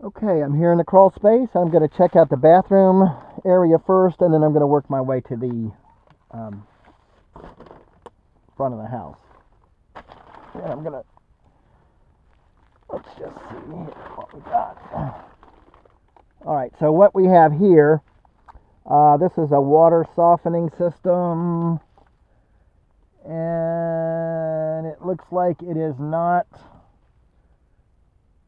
Okay, I'm here in the crawl space. I'm going to check out the bathroom area first, and then I'm going to work my way to the um, front of the house. And I'm going to, let's just see what we got. All right, so what we have here, this is a water softening system, and it looks like it is not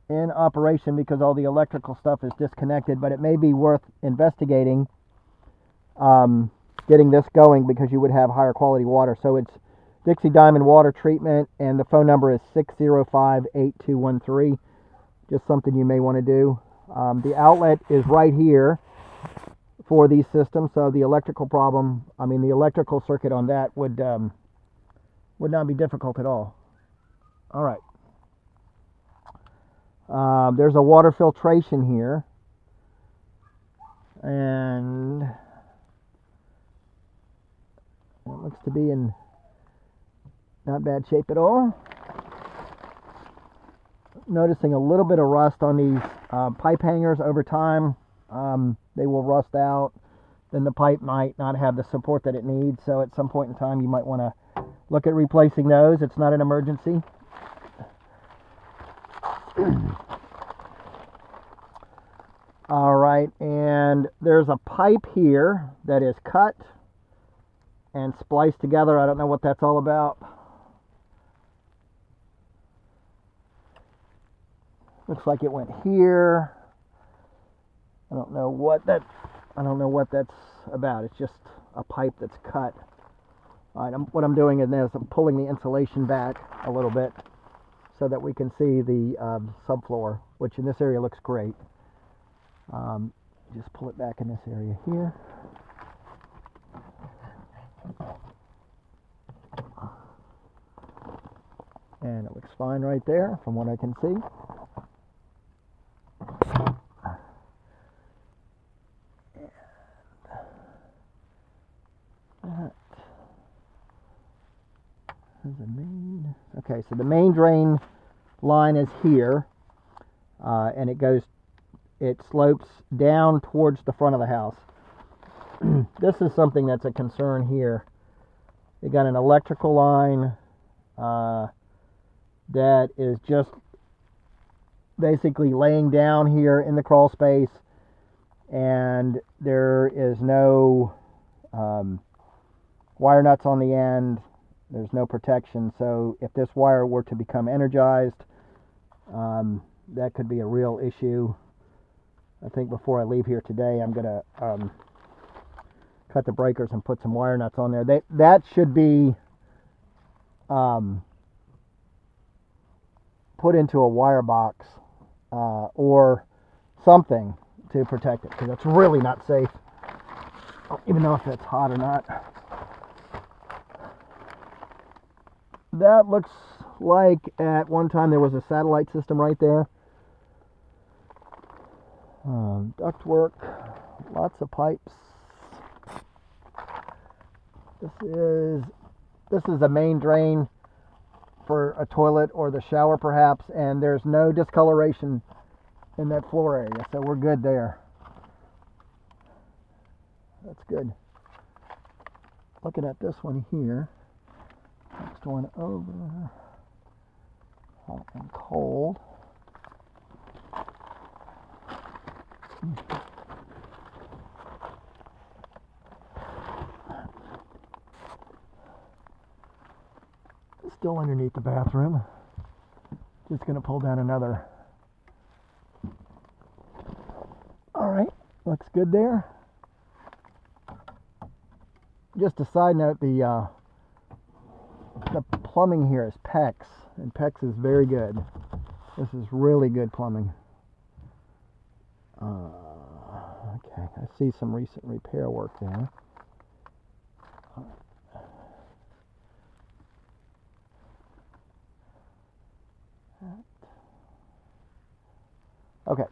in operation because all the electrical stuff is disconnected, but it may be worth investigating getting this going because you would have higher quality water. So it's Dixie Diamond Water Treatment, and the phone number is 605-8213. Just something you may want to do. The outlet is right here for these systems, so the electrical the electrical circuit on that would not be difficult at all. All right. There's a water filtration here, and it looks to be in not bad shape at all. Noticing a little bit of rust on these pipe hangers over time. They will rust out. Then the pipe might not have the support that it needs, so at some point in time you might want to look at replacing those. It's not an emergency. All right, and there's a pipe here that is cut and spliced together. I don't know what that's all about. Looks like it went here. I don't know what that's about. It's just a pipe that's cut. All right, what I'm doing is I'm pulling the insulation back a little bit so that we can see the subfloor, which in this area looks great. Just pull it back in this area here. And it looks fine right there from what I can see. Okay, so the main drain line is here, and it slopes down towards the front of the house. This is something that's a concern here. They got an electrical line that is just basically laying down here in the crawl space, and there is no wire nuts on the end. There's no protection, so if this wire were to become energized, that could be a real issue. I think before I leave here today, I'm going to cut the breakers and put some wire nuts on there. That should be put into a wire box or something to protect it, because it's really not safe. I don't even know if that's hot or not. That looks like at one time there was a satellite system right there. Ductwork, lots of pipes. This is a main drain for a toilet or the shower perhaps, and there's no discoloration in that floor area, so we're good there. That's good. Looking at this one here. Next one over. Hot and cold. Still underneath the bathroom. Just going to pull down another. All right, looks good there. Just a side note, the plumbing here is PEX, and PEX is very good. This is really good plumbing. Okay, I see some recent repair work there. Okay,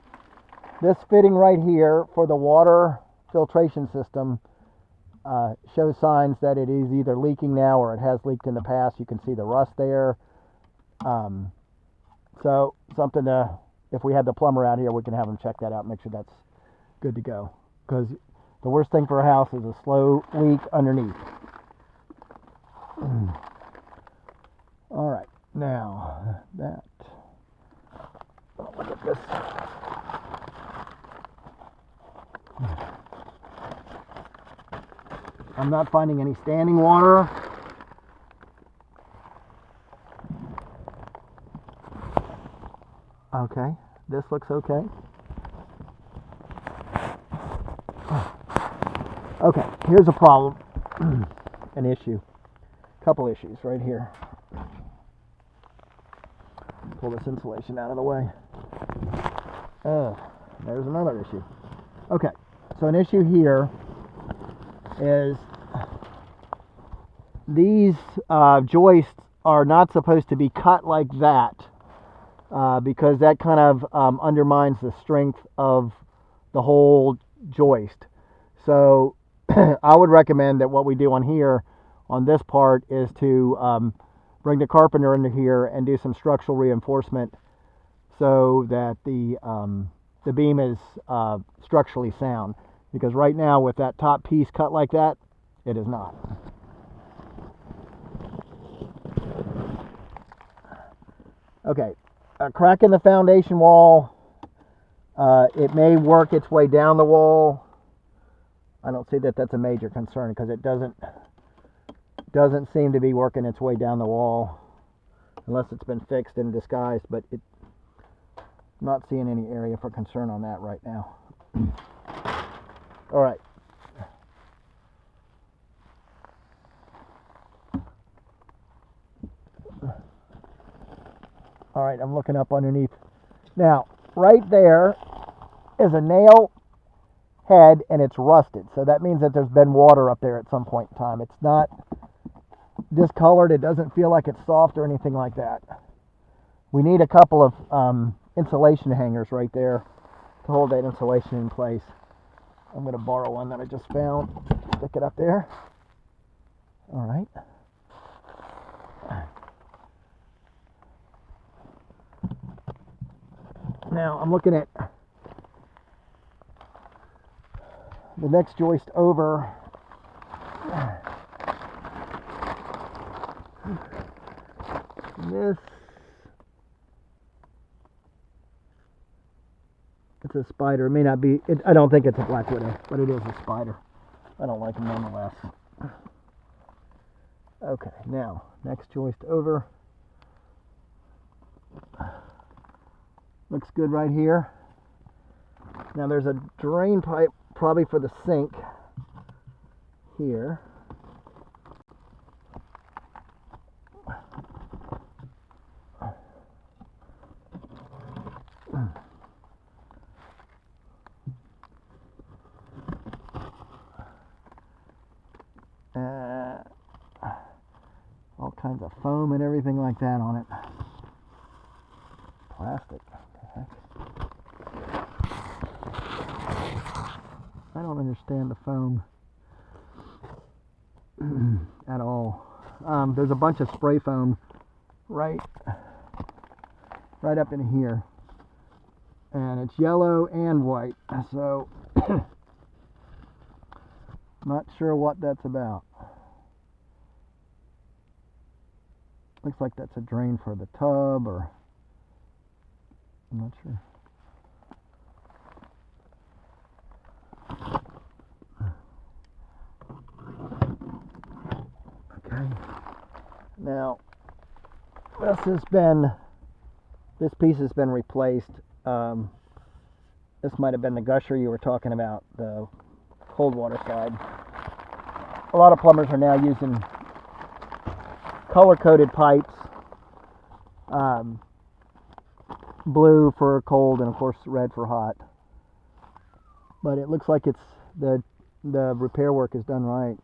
this fitting right here for the water filtration system shows signs that it is either leaking now or it has leaked in the past. You can see the rust there. So something to if we had the plumber out here, we can have him check that out, make sure that's good to go. Because the worst thing for a house is a slow leak underneath. All right, now that. Oh, look at this. I'm not finding any standing water. Okay, this looks okay. Okay, here's a problem, an issue, couple issues right here. Pull this insulation out of the way. There's another issue. Okay, so an issue here is these joists are not supposed to be cut like that because that kind of undermines the strength of the whole joist. So I would recommend that what we do on here, on this part, is to bring the carpenter into here and do some structural reinforcement so that the beam is structurally sound. Because right now, with that top piece cut like that, it is not. Okay, a crack in the foundation wall. It may work its way down the wall. I don't see that that's a major concern because it doesn't seem to be working its way down the wall unless it's been fixed and disguised, but I'm not seeing any area for concern on that right now. All right. All right, I'm looking up underneath. Now, right there is a nail head and it's rusted. So that means that there's been water up there at some point in time. It's not discolored. It doesn't feel like it's soft or anything like that. We need a couple of insulation hangers right there to hold that insulation in place. I'm going to borrow one that I just found. Stick it up there. All right. Now I'm looking at the next joist over. This, it's a spider. It may not be, I don't think it's a black widow, but it is a spider. I don't like them nonetheless. Okay, now, next joist over. Looks good right here. Now there's a drain pipe probably for the sink here. All kinds of foam and everything like that on it. Plastic. I don't understand the foam at all. There's a bunch of spray foam right up in here, and it's yellow and white, so not sure what that's about. Looks like that's a drain for the tub, or I'm not sure. Okay. Now, this piece has been replaced. This might have been the gusher you were talking about, the cold water side. A lot of plumbers are now using color-coded pipes, blue for cold and of course red for hot. But it looks like it's the repair work is done right.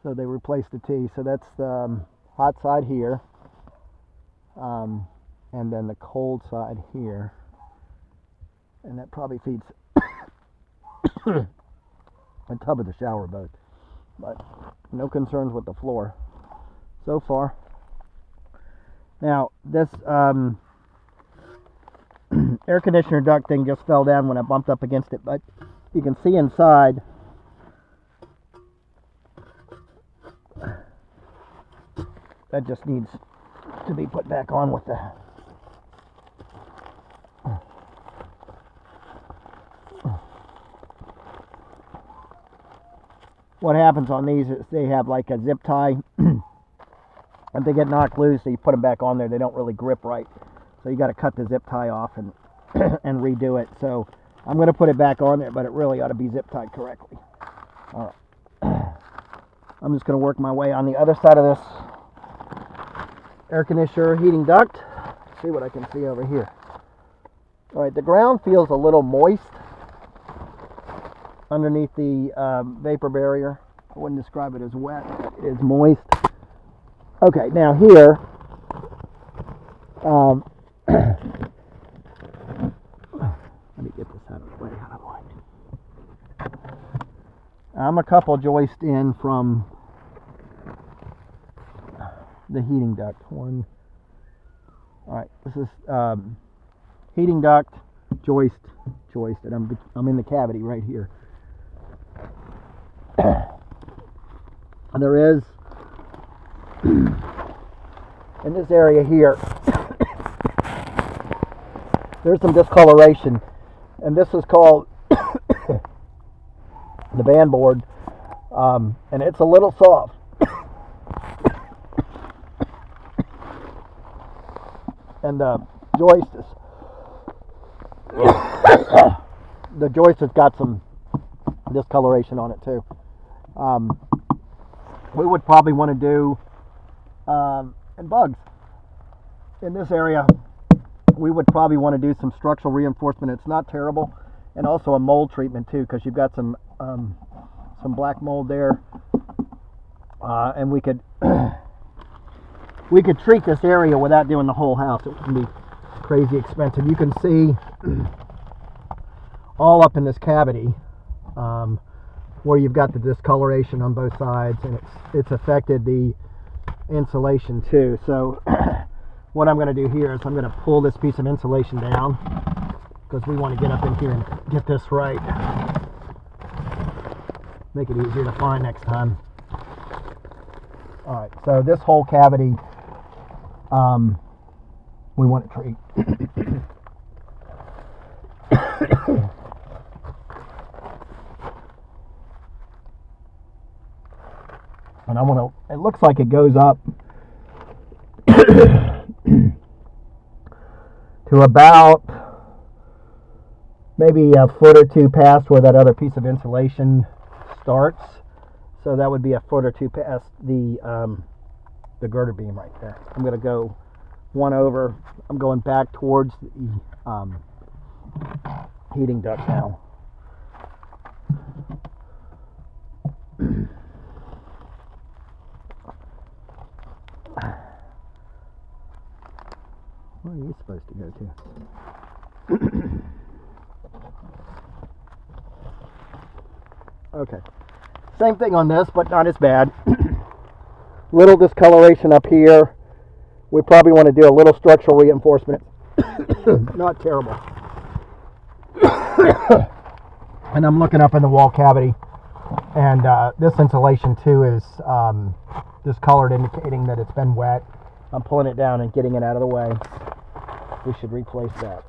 So they replaced the T. So that's the hot side here, and then the cold side here, and that probably feeds the tub of the shower both. But no concerns with the floor so far. Now this air conditioner duct thing just fell down when I bumped up against it, but you can see inside. That just needs to be put back on with the... What happens on these is they have like a zip tie. If they get knocked loose, so you put them back on there, they don't really grip right. So you got to cut the zip tie off and and redo it. So I'm going to put it back on there, but it really ought to be zip tied correctly. All right. I'm just going to work my way on the other side of this air conditioner heating duct. See what I can see over here. All right, the ground feels a little moist underneath the vapor barrier. I wouldn't describe it as wet, but it is moist. Okay, now here, let me get this out of the way. I'm a couple joists in from the heating duct. One. All right, this is heating duct, joist, and I'm in the cavity right here. And there is, in this area here, there's some discoloration, and this is called the band board, and it's a little soft. And the joist is the joist has got some discoloration on it too. We would probably want to do and bugs in this area. We would probably want to do some structural reinforcement. It's not terrible, and also a mold treatment too, because you've got some black mold there, and we could we could treat this area without doing the whole house. It wouldn't be crazy expensive. You can see all up in this cavity where you've got the discoloration on both sides, and it's affected the insulation too. So what I'm going to do here is I'm going to pull this piece of insulation down, because we want to get up in here and get this right. Make it easier to find next time. Alright, so this whole cavity we want to treat. And I want to, it looks like it goes up to about maybe a foot or two past where that other piece of insulation starts. So that would be a foot or two past the girder beam right there. I'm going to go one over. I'm going back towards the heating duct now. Where are you supposed to go to? Okay. Same thing on this, but not as bad. Little discoloration up here. We probably want to do a little structural reinforcement. Not terrible. And I'm looking up in the wall cavity, and this insulation too is discolored, indicating that it's been wet. I'm pulling it down and getting it out of the way. We should replace that.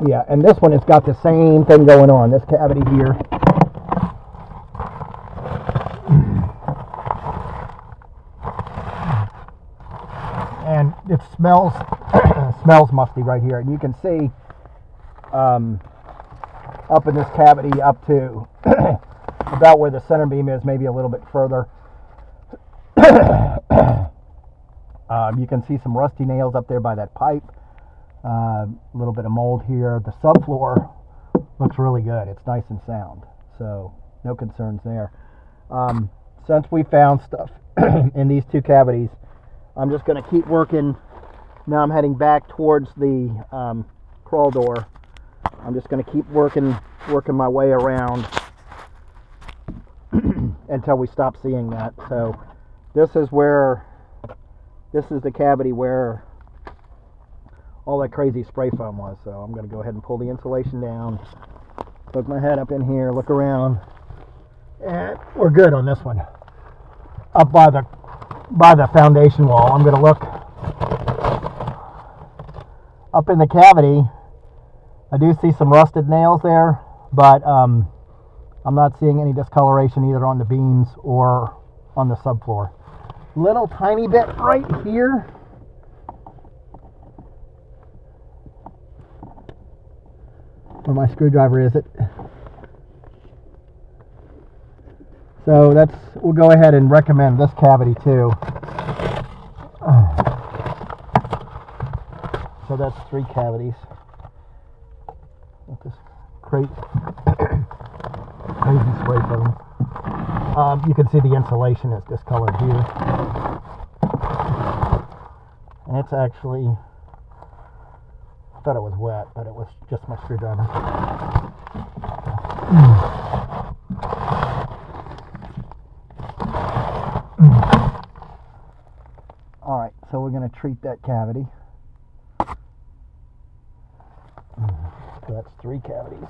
Yeah, and this one has got the same thing going on, this cavity here. And it smells smells musty right here. And you can see up in this cavity up to about where the center beam is, maybe a little bit further. You can see some rusty nails up there by that pipe. A little bit of mold here. The subfloor looks really good. It's nice and sound, so no concerns there. Since we found stuff in these two cavities, I'm just going to keep working. Now I'm heading back towards the crawl door. I'm just going to keep working my way around until we stop seeing that. So this is the cavity where all that crazy spray foam was. So I'm going to go ahead and pull the insulation down, poke my head up in here, look around, and we're good on this one. Up by the foundation wall, I'm going to look up in the cavity. I do see some rusted nails there, but I'm not seeing any discoloration either on the beams or on the subfloor. Little tiny bit right here. Where my screwdriver is it. So we'll go ahead and recommend this cavity too. So that's 3 cavities. With this crazy spray foam. You can see the insulation is discolored here. And it's actually, I thought it was wet, but it was just my screwdriver. Alright, so we're going to treat that cavity. So that's 3 cavities.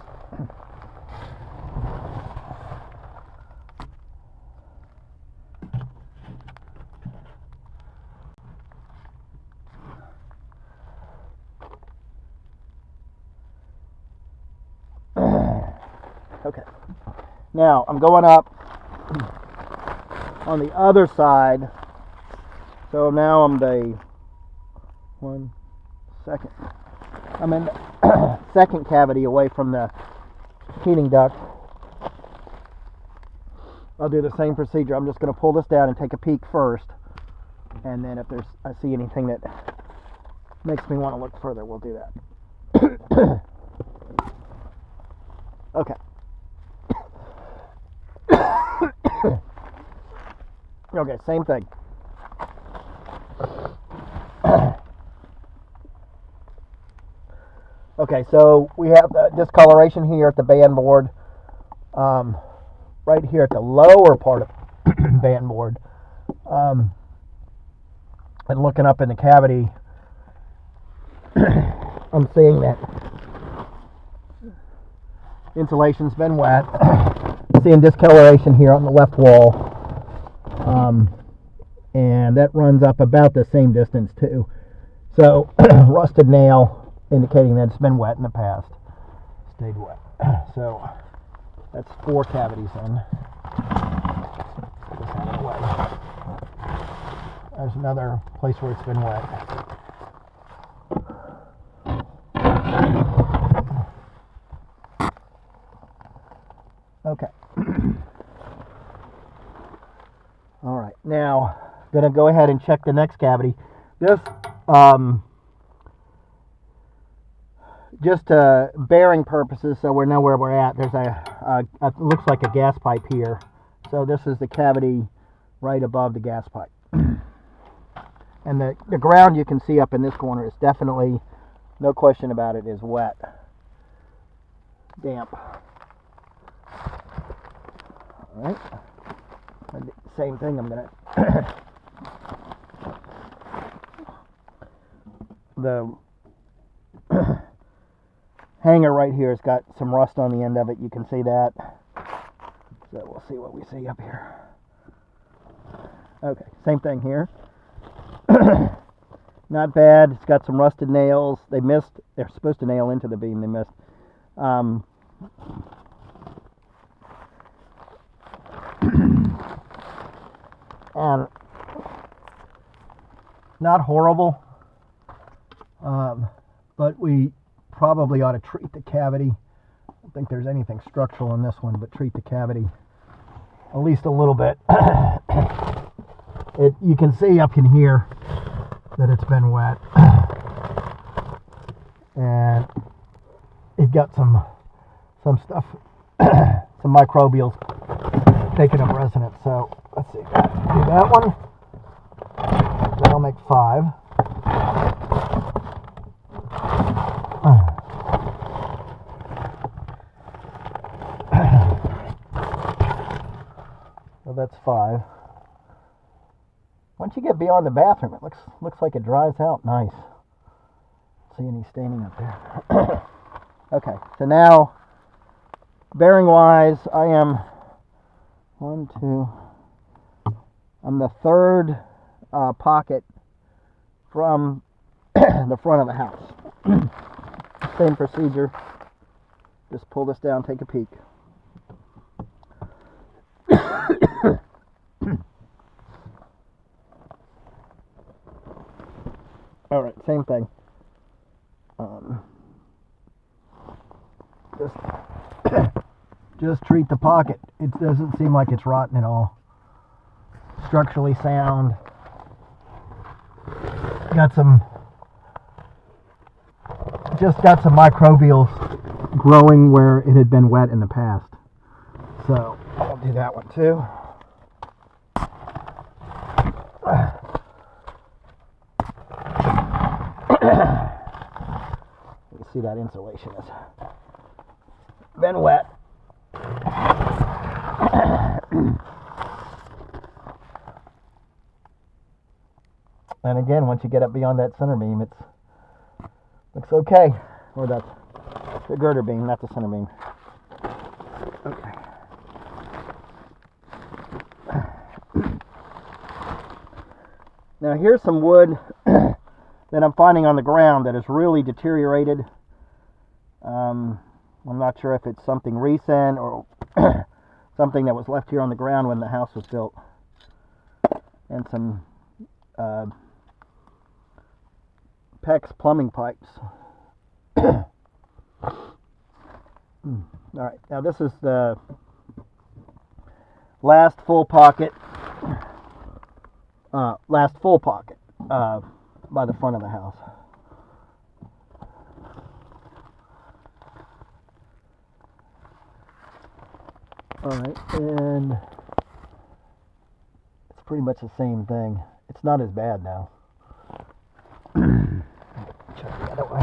Okay. Now I'm going up on the other side. So now I'm I'm in the second cavity away from the heating duct. I'll do the same procedure. I'm just going to pull this down and take a peek first, and then if I see anything that makes me want to look further, we'll do that. Okay. Okay, same thing. Okay, so we have the discoloration here at the band board, right here at the lower part of the band board. And looking up in the cavity, I'm seeing that insulation's been wet. Seeing discoloration here on the left wall, and that runs up about the same distance too. So rusted nail, indicating that it's been wet in the past, stayed wet. So that's 4 cavities in. Get this out of the way. There's another place where it's been wet. Okay. All right. Now, going to go ahead and check the next cavity. This, just bearing purposes, so we know where we're at. There's it looks like a gas pipe here. So this is the cavity right above the gas pipe. And the ground you can see up in this corner is definitely, no question about it, is wet. Damp. Alright. Same thing, I'm going to... the hanger right here has got some rust on the end of it. You can see that. So we'll see what we see up here. Okay, same thing here. Not bad. It's got some rusted nails. They missed. They're supposed to nail into the beam. They missed. And not horrible. But we probably ought to treat the cavity. I don't think there's anything structural in this one, but treat the cavity at least a little bit. You can see up in here that it's been wet, and you've got some stuff, some microbials taking up residence. So let's see, do that one. That'll make 5. So fine. Once you get beyond the bathroom, it looks like it dries out nice. See any staining up there? Okay, so now, bearing wise, I am I'm the third pocket from the front of the house. Same procedure. Just pull this down, take a peek. All right, same thing. Just treat the pocket. It doesn't seem like it's rotten at all. Structurally sound. Got some microbials growing where it had been wet in the past. So I'll do that one too. You can see that insulation has been wet. And again, once you get up beyond that center beam, it looks okay. Or that's the girder beam, not the center beam. Okay. Now here's some wood that I'm finding on the ground that is really deteriorated. I'm not sure if it's something recent or something that was left here on the ground when the house was built. And some PEX plumbing pipes. Alright, now this is the last full pocket by the front of the house. Alright, and it's pretty much the same thing. It's not as bad now. Check the other way.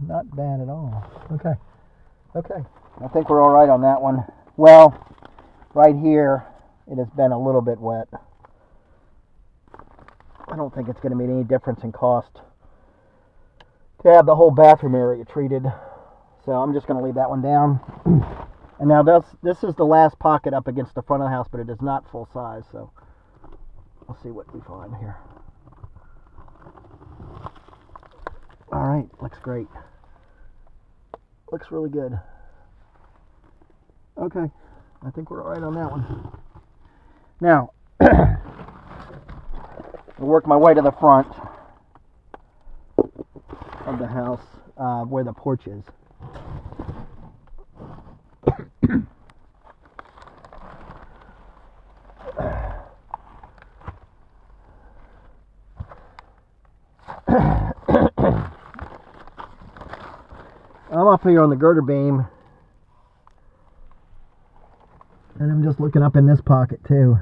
Not bad at all. Okay. I think we're all right on that one. Well, right here, it has been a little bit wet. I don't think it's going to make any difference in cost to have the whole bathroom area treated. So I'm just going to leave that one down. And now this is the last pocket up against the front of the house, but it is not full size. So we'll see what we find here. All right, looks great. Looks really good. Okay, I think we're all right on that one. Now, I'll work my way to the front of the house where the porch is. I'm up here on the girder beam, and I'm just looking up in this pocket too.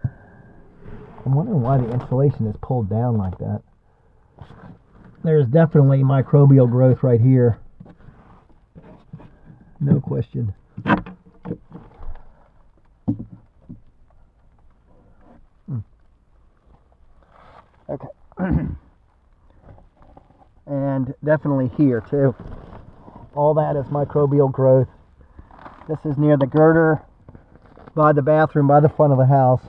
I'm wondering why the insulation is pulled down like that. There's definitely microbial growth right here. No question. Okay. And definitely here too. All that is microbial growth. This is near the girder, by the bathroom, by the front of the house.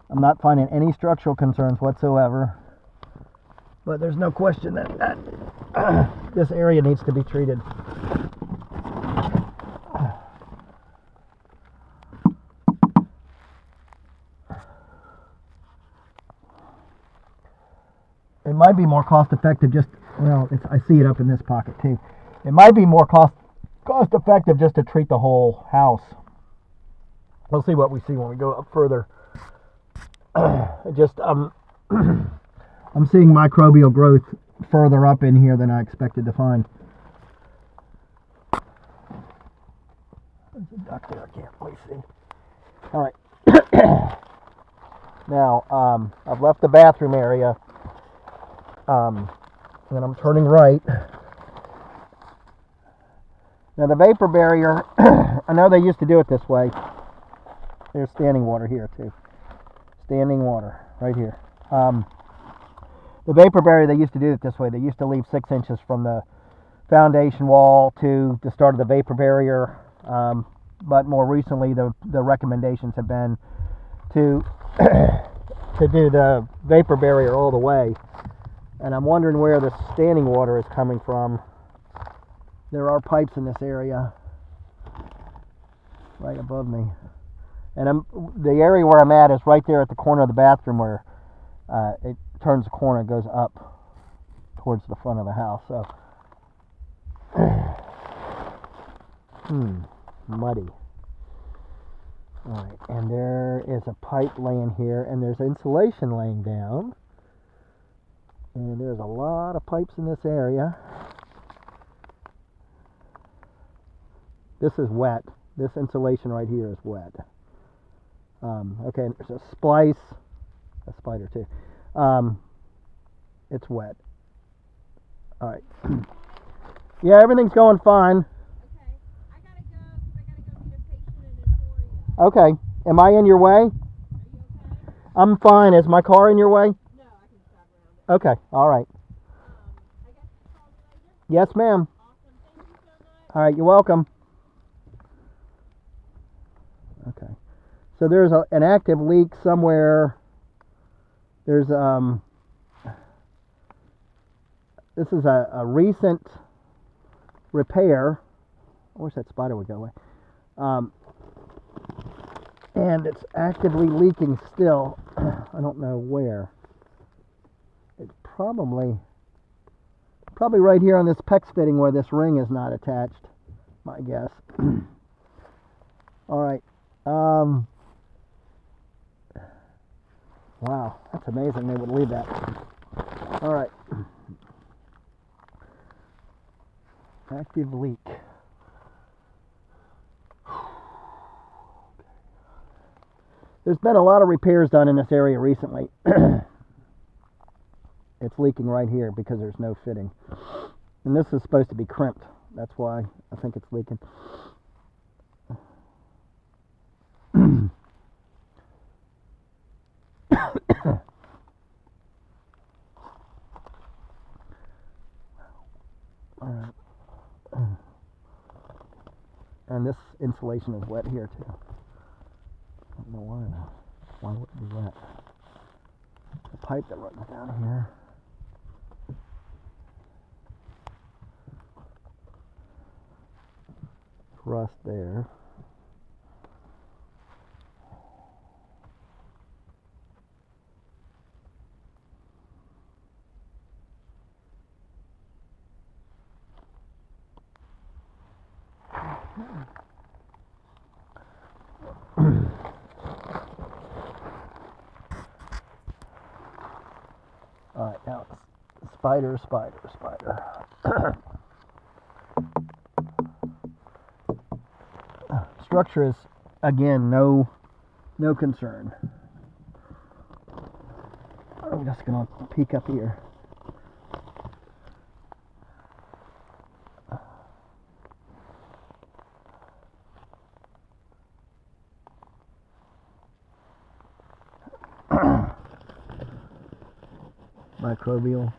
I'm not finding any structural concerns whatsoever. But there's no question that this area needs to be treated. It might be more cost effective I see it up in this pocket too. It might be more cost effective just to treat the whole house. We'll see what we see when we go up further. I'm seeing microbial growth further up in here than I expected to find. There's a duck there, I can't really see. Alright. Now, I've left the bathroom area and then I'm turning right. Now the vapor barrier, I know they used to do it this way. There's standing water here too. Standing water right here. The vapor barrier, they used to do it this way. They used to leave 6 inches from the foundation wall to the start of the vapor barrier. But more recently, the recommendations have been to to do the vapor barrier all the way. And I'm wondering where the standing water is coming from. There are pipes in this area right above me. And the area where I'm at is right there at the corner of the bathroom where it turns the corner and goes up towards the front of the house. So, muddy. Alright, and there is a pipe laying here, and there's insulation laying down. And there's a lot of pipes in this area. This is wet. This insulation right here is wet. Okay, there's a splice. A spider too. It's wet. Alright. Yeah, everything's going fine. Okay, I gotta go because I gotta go meet a patient in Emporia. Okay. Am I in your way? Are you okay? I'm fine. Is my car in your way? No, I can drive around it. Okay. Alright. I guess you call me later? Yes, ma'am. Awesome, thank you so much. Alright, you're welcome. Okay. So there's an active leak somewhere. There's this is a recent repair. I wish that spider would go away. And it's actively leaking still. I don't know where. It's probably right here on this PEX fitting where this ring is not attached, my guess. All right. Wow, that's amazing they would leave that. All right. Active leak. There's been a lot of repairs done in this area recently. It's leaking right here because there's no fitting. And this is supposed to be crimped. That's why I think it's leaking. Alright. And this insulation is wet here too. I don't know why. Why would it be wet? The pipe that runs down here. Rust there. Alright, now it's spider. Structure is, again, no concern. I'm just going to peek up here. Microbial.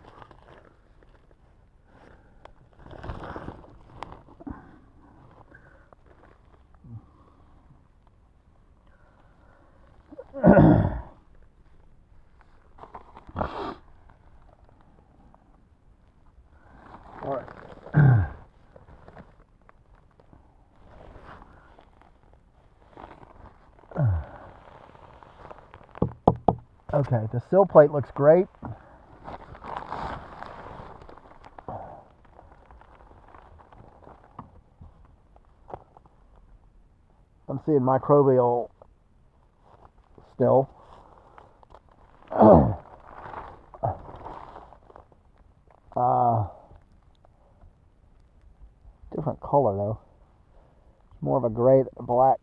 All right. Okay, the sill plate looks great. I'm seeing microbial still. Different color though. It's more of a gray than a black.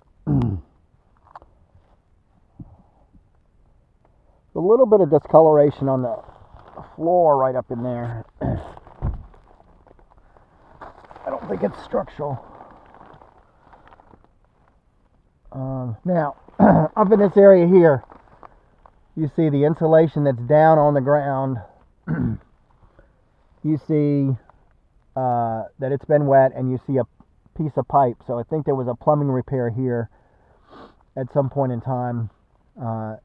A little bit of discoloration on the floor right up in there. think it's structural. Now, up in this area here, you see the insulation that's down on the ground. You see that it's been wet, and you see a piece of pipe. So I think there was a plumbing repair here at some point in time.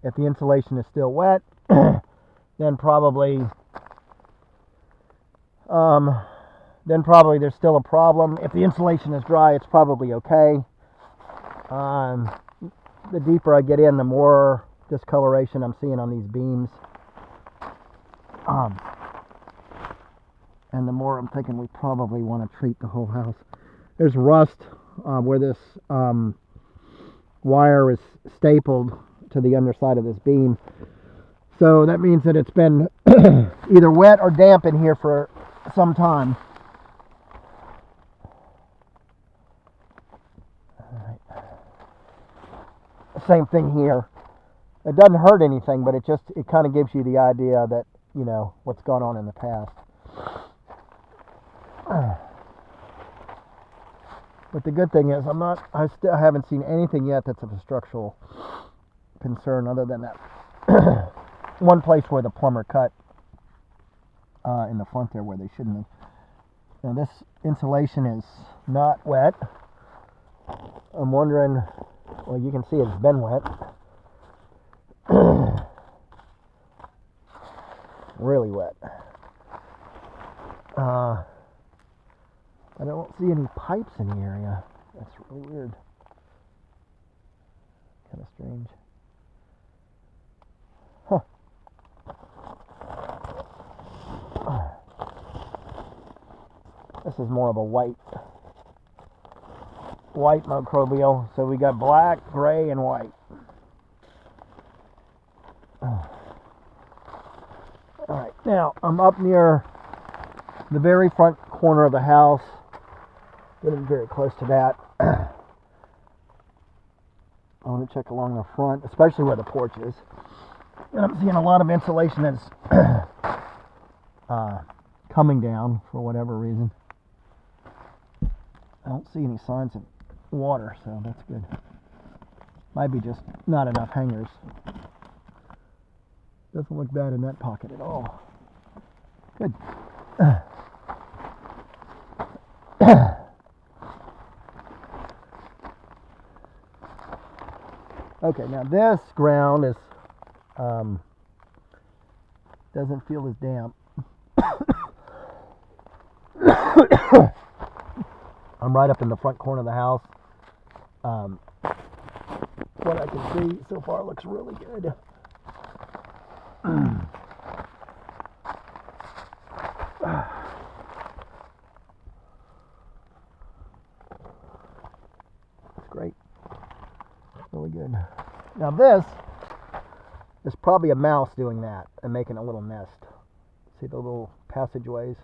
If the insulation is still wet, then probably there's still a problem. If the insulation is dry, it's probably okay. The deeper I get in, the more discoloration I'm seeing on these beams. And the more I'm thinking we probably want to treat the whole house. There's rust where this wire is stapled to the underside of this beam. So that means that it's been either wet or damp in here for some time. Same thing here. It doesn't hurt anything, but it kind of gives you the idea that, you know, what's gone on in the past. But the good thing is I still haven't seen anything yet that's of a structural concern, other than that one place where the plumber cut in the front there where they shouldn't have. Now this insulation is not wet. I'm wondering, well, you can see it's been wet. Really wet. I don't see any pipes in the area. That's really weird. Kind of strange. Huh. This is more of a white microbial. So we got black, gray, and white. Alright, now I'm up near the very front corner of the house. Getting very close to that. I want to check along the front, especially where the porch is. And I'm seeing a lot of insulation that's coming down for whatever reason. I don't see any signs of water, so that's good. Might be just not enough hangers. Doesn't look bad in that pocket at all. Good. Okay, now this ground is doesn't feel as damp. I'm right up in the front corner of the house. What I can see so far looks really good. It's great. Really good. Now this is probably a mouse doing that and making a little nest. See the little passageways?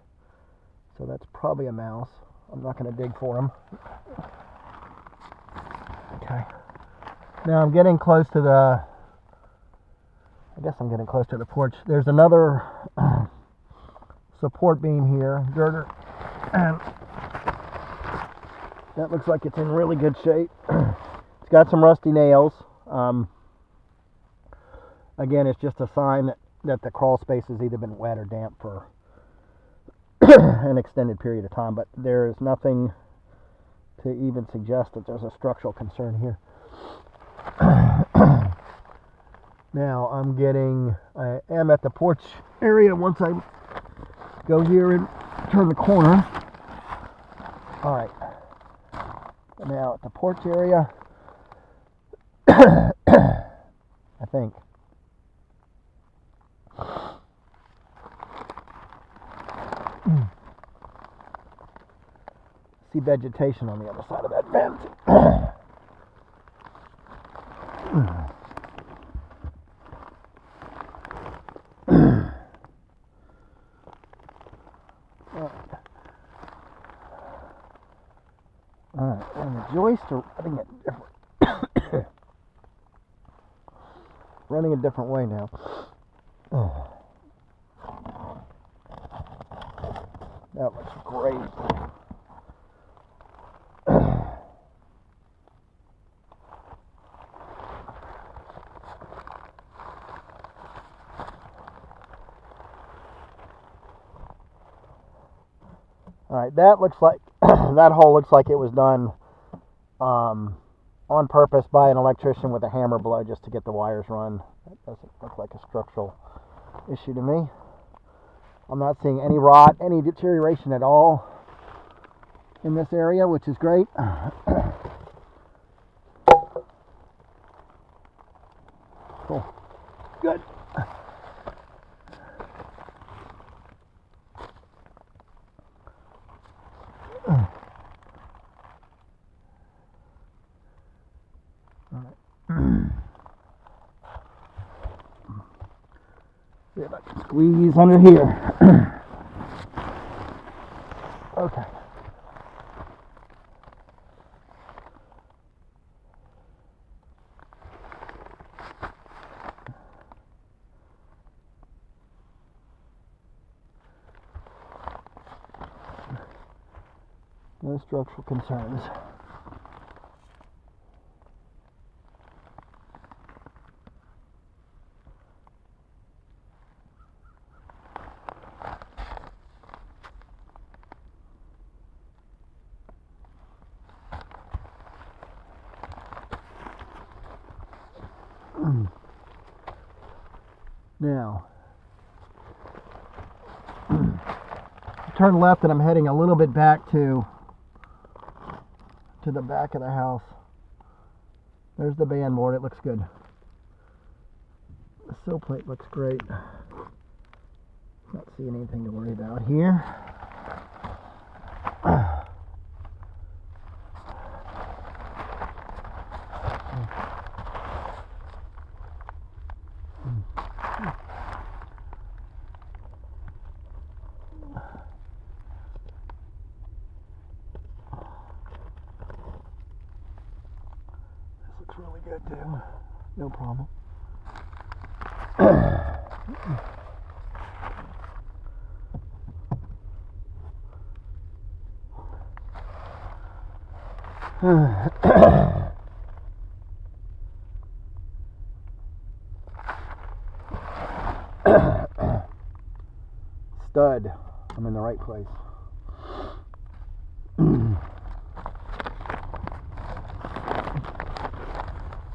So that's probably a mouse. I'm not going to dig for him. Okay. Now I'm getting close to the... I guess I'm getting close to the porch. There's another support beam here, girder, and that looks like it's in really good shape. It's got some rusty nails. Again, it's just a sign that the crawl space has either been wet or damp for an extended period of time, but there is nothing to even suggest that there's a structural concern here. Now I am at the porch area once I go here and turn the corner. Alright, now at the porch area, I think. See vegetation on the other side of that fence. Alright, and the joists are running a different way now. That looks great. All right, that looks like that hole looks like it was done on purpose by an electrician with a hammer blow just to get the wires run. That doesn't look like a structural issue to me. I'm not seeing any rot, any deterioration at all in this area, which is great. Cool. Good. See if I can squeeze under here. Okay. No structural concerns. Now, turn left and I'm heading a little bit back to the back of the house. There's the band board, it looks good. The sill plate looks great. Not seeing anything to worry about here. This looks really good too. No problem. Stud. I'm in the right place.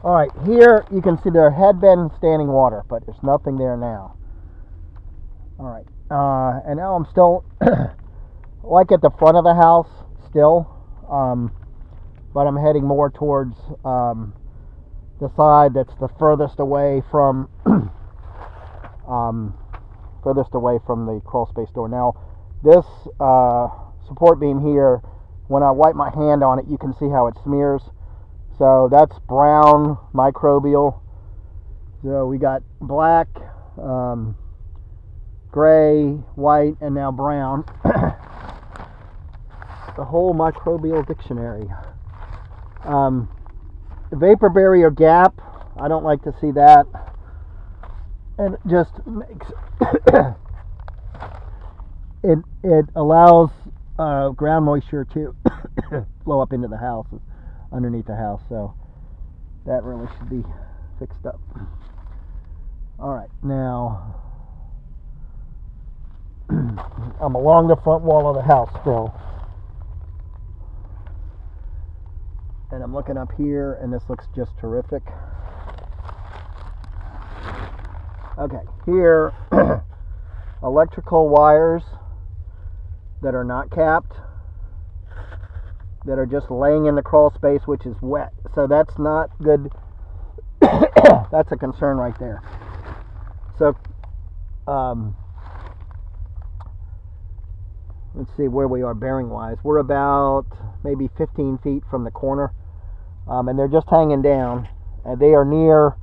Alright, here you can see there had been standing water, but there's nothing there now. Alright, and now I'm still like at the front of the house still, but I'm heading more towards the side that's the furthest away from the crawl space door. Now, this support beam here, when I wipe my hand on it, you can see how it smears. So that's brown microbial. So we got black, gray, white, and now brown. The whole microbial dictionary. The vapor barrier gap, I don't like to see that. And it just makes it allows ground moisture to flow up into the house, underneath the house, so that really should be fixed up. Alright, now I'm along the front wall of the house still, and I'm looking up here, and this looks just terrific. Okay, here electrical wires that are not capped, that are just laying in the crawl space, which is wet. So that's not good. That's a concern right there. So let's see where we are bearing wise. We're about maybe 15 feet from the corner, and they're just hanging down. They are near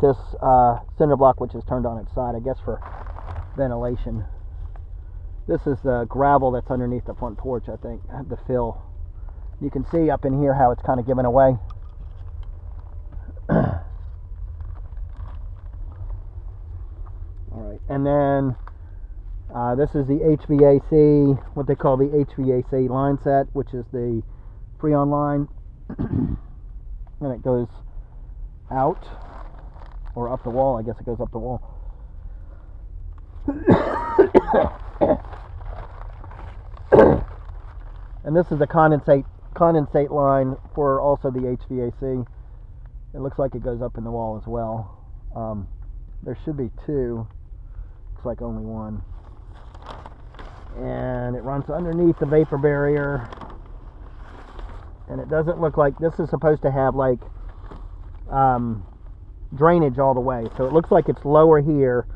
this cinder block, which is turned on its side, I guess for ventilation. This is the gravel that's underneath the front porch, I think, the fill. You can see up in here how it's kind of given away. Alright, and then this is the HVAC, what they call the HVAC line set, which is the Freon line. And it goes out, or up the wall. I guess it goes up the wall. And this is a condensate line for also the HVAC. It looks like it goes up in the wall as well. There should be two. Looks like only one. And it runs underneath the vapor barrier. And it doesn't look like this is supposed to have like drainage all the way. So it looks like it's lower here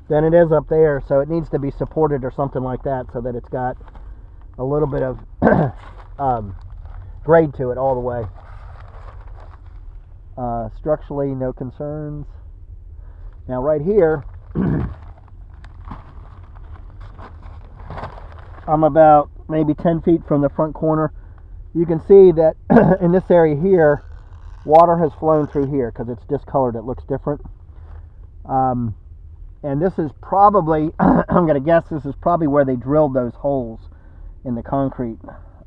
than it is up there. So it needs to be supported or something like that so that it's got a little bit of grade to it all the way. Structurally, no concerns. Now right here, I'm about maybe 10 feet from the front corner. You can see that in this area here, water has flown through here because it's discolored. It looks different. And this is probably, I'm going to guess this is probably where they drilled those holes in the concrete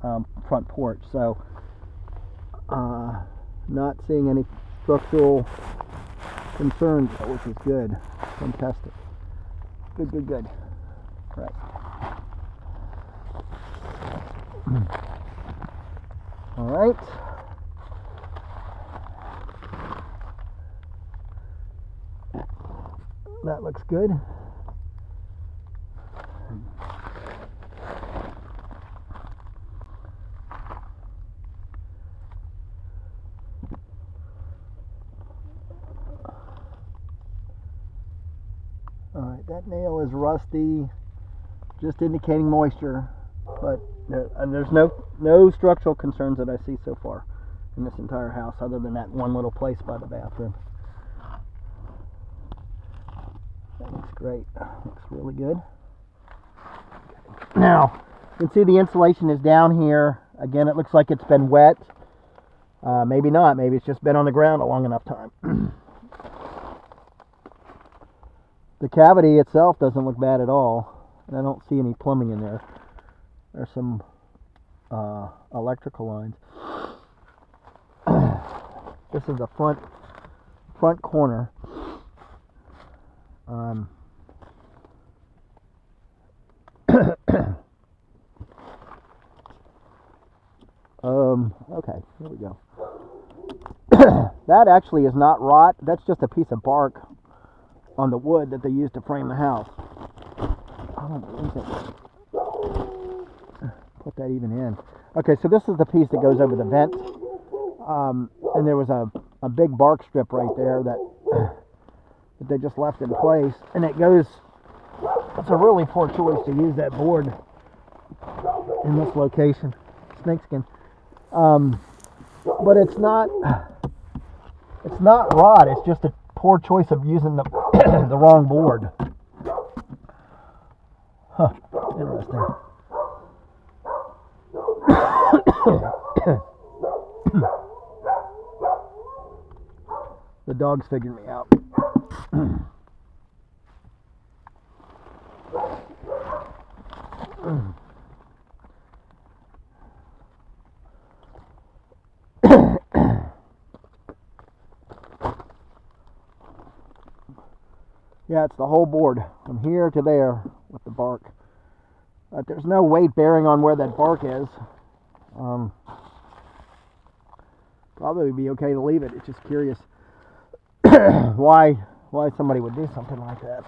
front porch. So, not seeing any structural concerns, which is good. Fantastic. Good. Right. All right. That looks good. Alright, that nail is rusty, just indicating moisture, but there's no structural concerns that I see so far in this entire house, other than that one little place by the bathroom. That looks great. Looks really good. Now, you can see the insulation is down here. Again, it looks like it's been wet. Maybe not. Maybe it's just been on the ground a long enough time. The cavity itself doesn't look bad at all. And I don't see any plumbing in there. There's some electrical lines. This is the front corner. Okay, here we go. That actually is not rot. That's just a piece of bark on the wood that they used to frame the house. I don't believe it. Put that even in. Okay, so this is the piece that goes over the vent. And there was a big bark strip right there that they just left in place. And it goes, it's a really poor choice to use that board in this location. Snakeskin. But it's not rot. It's just a poor choice of using the the wrong board. Huh. Interesting. The dog's figured me out. Yeah, it's the whole board from here to there with the bark. But there's no weight bearing on where that bark is. Probably be okay to leave it. It's just curious why somebody would do something like that.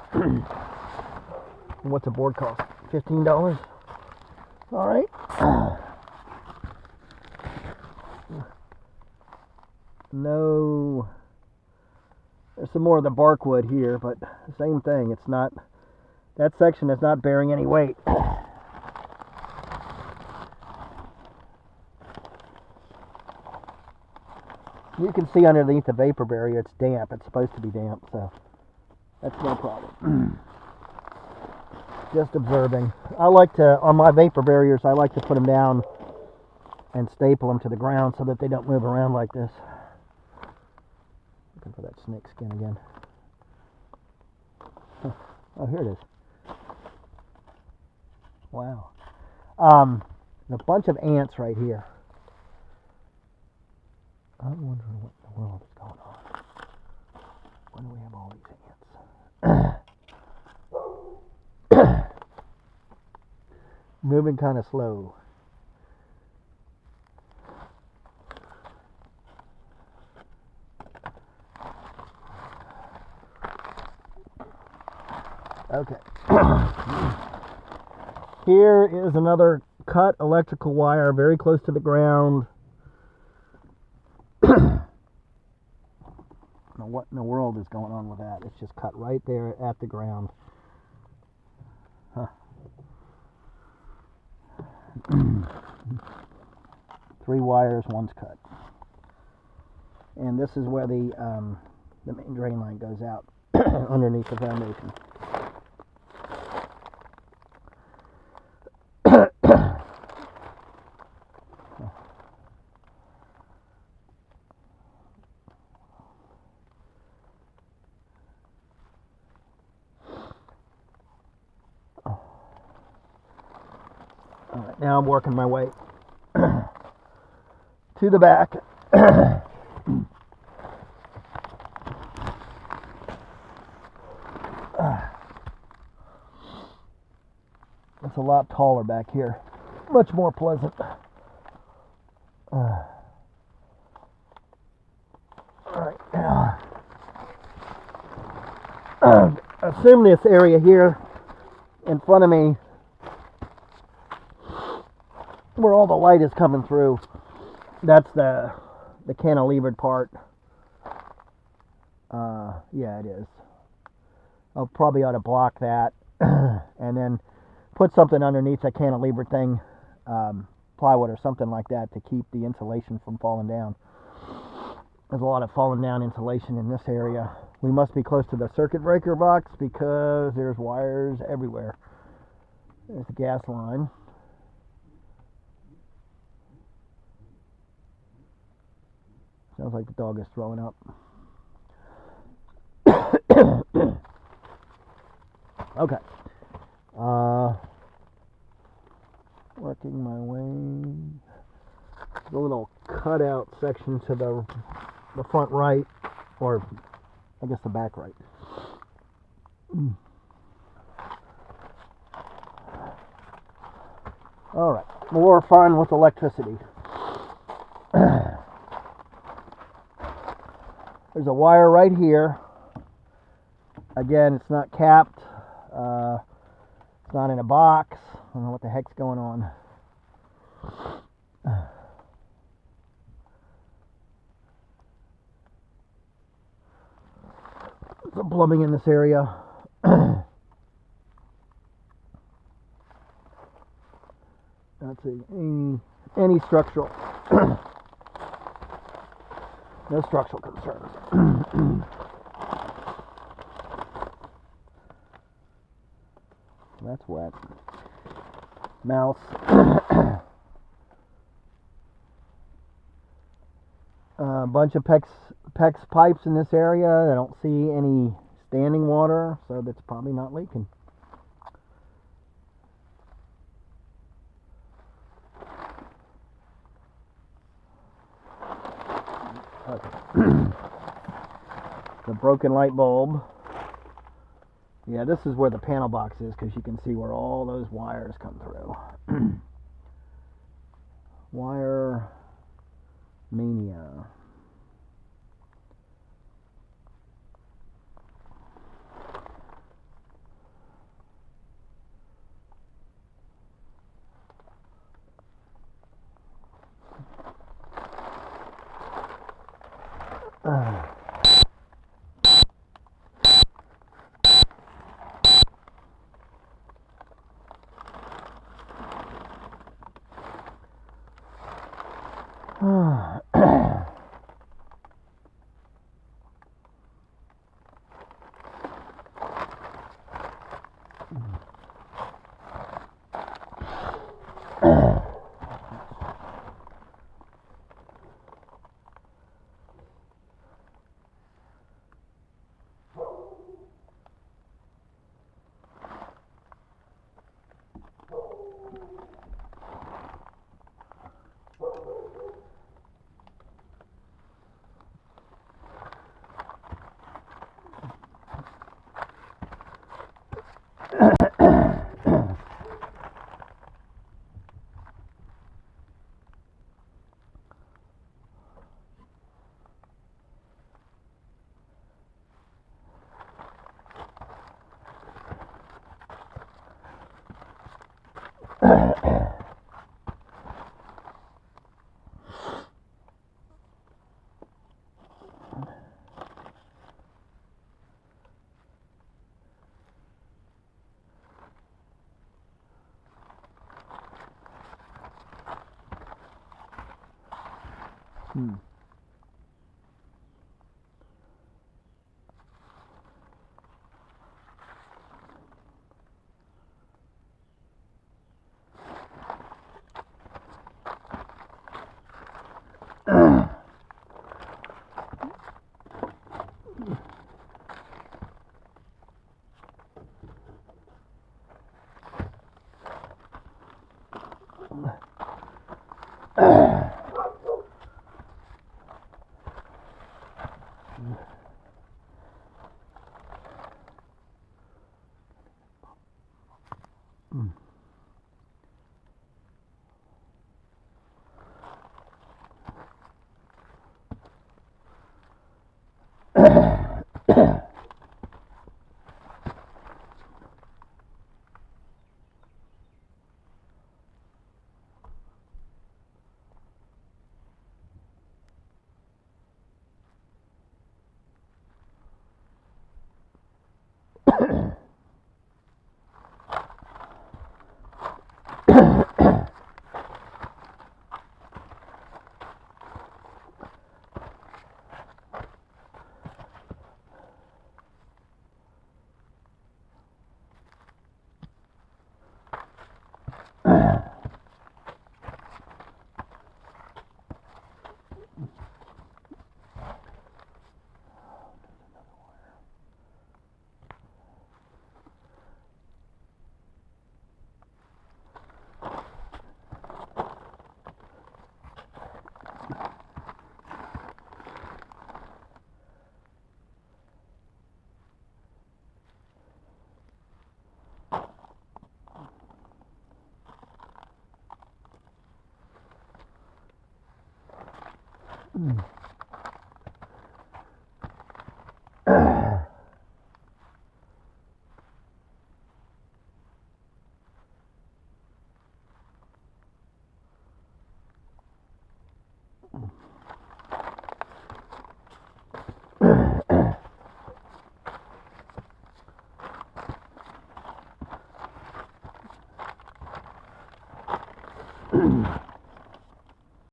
What's a board cost? $15? All right. No. There's some more of the bark wood here, but same thing. It's not, that section is not bearing any weight. You can see underneath the vapor barrier it's damp. It's supposed to be damp, so that's no problem. Just observing. I like to, on my vapor barriers, I like to put them down and staple them to the ground so that they don't move around like this. Looking for that snake skin again. Huh. Oh, here it is. Wow. A bunch of ants right here. I'm wondering what in the world is going on. When do we have all these ants? moving kind of slow. Okay. Here is another cut electrical wire very close to the ground. Now what in the world is going on with that? It's just cut right there at the ground. Huh. 3 wires, one's cut. And this is where the main drain line goes out underneath the foundation. Alright, now I'm working my way to the back. It's a lot taller back here. Much more pleasant. Alright, now assume this area here in front of me where all the light is coming through, that's the cantilevered part. Yeah, it is. I'll probably ought to block that and then put something underneath that cantilevered thing, plywood or something like that, to keep the insulation from falling down. There's a lot of falling down insulation in this area. We must be close to the circuit breaker box because there's wires everywhere. There's the gas line. Sounds like the dog is throwing up. Okay. Working my way. The little cutout section to the front right, or I guess the back right. All right, more fun with electricity. There's a wire right here. Again, it's not capped. It's not in a box. I don't know what the heck's going on. Some plumbing in this area. Let's see, any structural, no structural concerns. That's wet. Mouse. A bunch of PEX pipes in this area. I don't see any standing water, so that's probably not leaking. Okay. The broken light bulb. Yeah, this is where the panel box is, because you can see where all those wires come through. Wire mania.